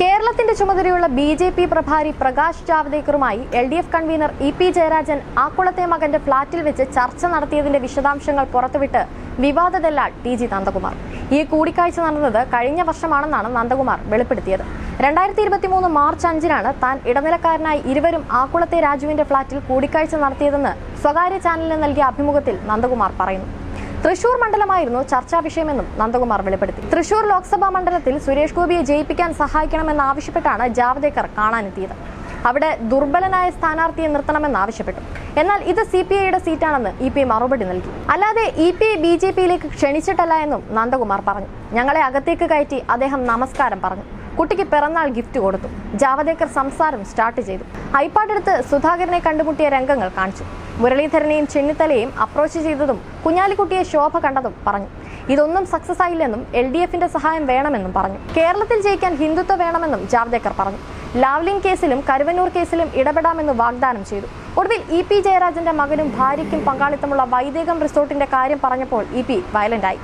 കേരളത്തിന്റെ ചുമതലയുള്ള ബി.ജെ.പി. പ്രഭാരി പ്രകാശ് ജാവ്ദേക്കറുമായി LDF convener E P Jayarajan ആക്കുളത്തെ മകന്റെ ഫ്ളാറ്റിൽ വെച്ച് ചർച്ച നടത്തിയതിന്റെ വിശദാംശങ്ങൾ പുറത്തുവിട്ട് വിവാദ ദല്ലാൾ ടി.ജി. നന്ദകുമാർ. ഈ കൂടിക്കാഴ്ച നടന്നത് കഴിഞ്ഞ വർഷമാണെന്നാണ് നന്ദകുമാർ വെളിപ്പെടുത്തിയത്. 2023 മാർച്ച് 5-നാണ് താൻ ഇടനിലക്കാരനായി ഇരുവരും ആക്കുളത്തെ രാജുവിന്റെ ഫ്ളാറ്റിൽ കൂടിക്കാഴ്ച നടത്തിയതെന്ന് സ്വകാര്യ ചാനലിന് നൽകിയ അഭിമുഖത്തിൽ നന്ദകുമാർ പറയുന്നു. തൃശൂർ മണ്ഡലമായിരുന്നു ചർച്ചാ വിഷയമെന്നും നന്ദകുമാർ വെളിപ്പെടുത്തി. തൃശൂർ ലോക്സഭാ മണ്ഡലത്തിൽ സുരേഷ് ഗോപിയെ ജയിപ്പിക്കാൻ സഹായിക്കണമെന്നാവശ്യപ്പെട്ടാണ് ജാവ്ദേക്കർ കാണാനെത്തിയത്. അവിടെ ദുർബലനായ സ്ഥാനാർത്ഥിയെ നിർത്തണമെന്നാവശ്യപ്പെട്ടു. എന്നാൽ ഇത് CPIയുടെ സീറ്റാണെന്ന് EP മറുപടി നൽകി. അല്ലാതെ EP BJPയിലേക്ക് ക്ഷണിച്ചിട്ടല്ല എന്നും നന്ദകുമാർ പറഞ്ഞു. ഞങ്ങളെ അകത്തേക്ക് കയറ്റി അദ്ദേഹം നമസ്കാരം പറഞ്ഞു. കുട്ടിക്ക് പിറന്നാൾ ഗിഫ്റ്റ് കൊടുത്തു. ജാവ്ദേക്കർ സംസാരം സ്റ്റാർട്ട് ചെയ്തു. ഐപാഡ് എടുത്ത് സുധാകരനെ കണ്ടുമുട്ടിയ രംഗങ്ങൾ കാണിച്ചു. മുരളീധരനെയും ചെന്നിത്തലയെയും അപ്രോച്ച് ചെയ്തതും കുഞ്ഞാലിക്കുട്ടിയെ ശോഭ കണ്ടതും പറഞ്ഞു. ഇതൊന്നും സക്സസ് ആയില്ലെന്നും LDFന്റെ സഹായം വേണമെന്നും പറഞ്ഞു. കേരളത്തിൽ ജയിക്കാൻ ഹിന്ദുത്വം വേണമെന്നും ജാവ്ദേക്കർ പറഞ്ഞു. ലാവ്ലിൻ കേസിലും കരുവന്നൂർ കേസിലും ഇടപെടാമെന്ന് വാഗ്ദാനം ചെയ്തു. ഒടുവിൽ EP ജയരാജന്റെ മകനും ഭാര്യയ്ക്കും പങ്കാളിത്തമുള്ള വൈദേകം റിസോർട്ടിന്റെ കാര്യം പറഞ്ഞപ്പോൾ EP വയലന്റായി.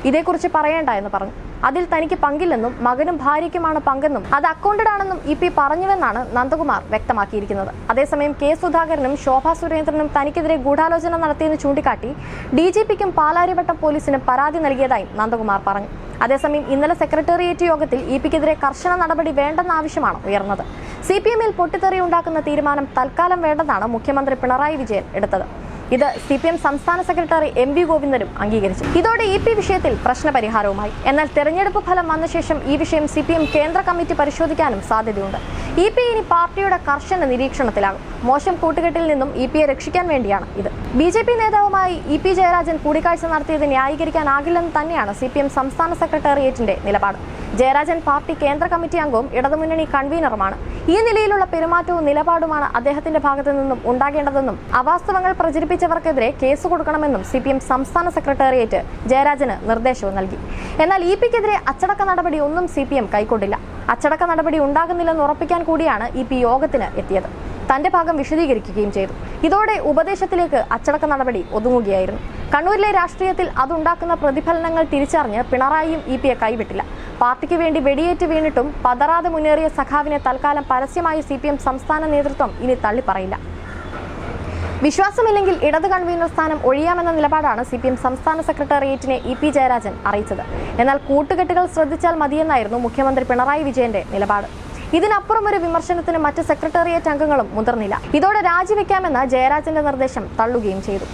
ഇതേക്കുറിച്ച് പറയേണ്ട എന്ന് പറഞ്ഞു. അതിൽ തനിക്ക് പങ്കില്ലെന്നും മകനും ഭാര്യയ്ക്കുമാണ് പങ്കെന്നും അത് അക്കൗണ്ടഡ് ആണെന്നും EP പറഞ്ഞുവെന്നാണ് നന്ദകുമാർ വ്യക്തമാക്കിയിരിക്കുന്നത്. അതേസമയം K. സുധാകരനും ശോഭാ സുരേന്ദ്രനും തനിക്കെതിരെ ഗൂഢാലോചന നടത്തിയെന്ന് ചൂണ്ടിക്കാട്ടി DGPക്കും പാലാരിവട്ടം പോലീസിനും പരാതി നൽകിയതായും നന്ദകുമാർ പറഞ്ഞു. അതേസമയം ഇന്നലെ സെക്രട്ടേറിയറ്റ് യോഗത്തിൽ EPക്കെതിരെ കർശന നടപടി വേണ്ടെന്ന ആവശ്യമാണ് ഉയർന്നത്. CPMൽ പൊട്ടിത്തെറി ഉണ്ടാക്കുന്ന തീരുമാനം തൽക്കാലം വേണ്ടെന്നാണ് മുഖ്യമന്ത്രി പിണറായി വിജയൻ എടുത്തത്. ഇത് CPM സംസ്ഥാന സെക്രട്ടറി MV ഗോവിന്ദനും അംഗീകരിച്ചു. ഇതോടെ EP വിഷയത്തിൽ പ്രശ്നപരിഹാരവുമായി. എന്നാൽ തെരഞ്ഞെടുപ്പ് ഫലം വന്ന ശേഷം ഈ വിഷയം CPM കേന്ദ്ര കമ്മിറ്റി പരിശോധിക്കാനും സാധ്യതയുണ്ട്. EP ഇനി പാർട്ടിയുടെ കർശന നിരീക്ഷണത്തിലാകും. മോശം കൂട്ടുകെട്ടിൽ നിന്നും EPയെ രക്ഷിക്കാൻ വേണ്ടിയാണ് ഇത്. BJP നേതാവുമായി EP ജയരാജൻ കൂടിക്കാഴ്ച നടത്തിയത് ന്യായീകരിക്കാനാകില്ലെന്ന് തന്നെയാണ് CPM സംസ്ഥാന സെക്രട്ടേറിയറ്റിന്റെ നിലപാട്. ജയരാജൻ പാർട്ടി കേന്ദ്ര കമ്മിറ്റി അംഗവും ഇടതുമുന്നണി കൺവീനറുമാണ്. ഈ നിലയിലുള്ള പെരുമാറ്റവും നിലപാടുമാണ് അദ്ദേഹത്തിന്റെ ഭാഗത്തു നിന്നും ഉണ്ടാകേണ്ടതെന്നും അവാസ്തവങ്ങൾ പ്രചരിപ്പിച്ചവർക്കെതിരെ കേസ് കൊടുക്കണമെന്നും CPM സംസ്ഥാന സെക്രട്ടേറിയറ്റ് ജയരാജന് നിർദ്ദേശവും നൽകി. എന്നാൽ EPക്കെതിരെ അച്ചടക്ക നടപടി ഒന്നും CPM കൈക്കൊണ്ടില്ല. അച്ചടക്ക നടപടി ഉണ്ടാകുന്നില്ലെന്ന് ഉറപ്പിക്കാൻ കൂടിയാണ് EP യോഗത്തിന് എത്തിയത്. തന്റെ ഭാഗം വിശദീകരിക്കുകയും ചെയ്തു. ഇതോടെ ഉപദേശത്തിലേക്ക് അച്ചടക്ക നടപടി ഒതുങ്ങുകയായിരുന്നു. കണ്ണൂരിലെ രാഷ്ട്രീയത്തിൽ അതുണ്ടാക്കുന്ന പ്രതിഫലനങ്ങൾ തിരിച്ചറിഞ്ഞ് പിണറായിയും EPയെ കൈവിട്ടില്ല. പാർട്ടിക്ക് വേണ്ടി വെടിയേറ്റ് വീണിട്ടും പതറാതെ മുന്നേറിയ സഖാവിനെ തൽക്കാലം പരസ്യമായി CPM സംസ്ഥാന നേതൃത്വം ഇനി തള്ളിപ്പറയില്ല. വിശ്വാസമില്ലെങ്കിൽ ഇടത് കൺവീനർ സ്ഥാനം ഒഴിയാമെന്ന നിലപാടാണ് CPM സംസ്ഥാന സെക്രട്ടേറിയറ്റിനെ EP ജയരാജൻ അറിയിച്ചത്. എന്നാൽ കൂട്ടുകെട്ടുകൾ ശ്രദ്ധിച്ചാൽ മതിയെന്നായിരുന്നു മുഖ്യമന്ത്രി പിണറായി വിജയന്റെ നിലപാട്. ഇതിനപ്പുറം ഒരു വിമർശനത്തിന് മറ്റ് സെക്രട്ടേറിയറ്റ് അംഗങ്ങളും മുതിർന്നില്ല. ഇതോടെ രാജിവെക്കാമെന്ന ജയരാജന്റെ നിർദ്ദേശം തള്ളുകയും ചെയ്തു.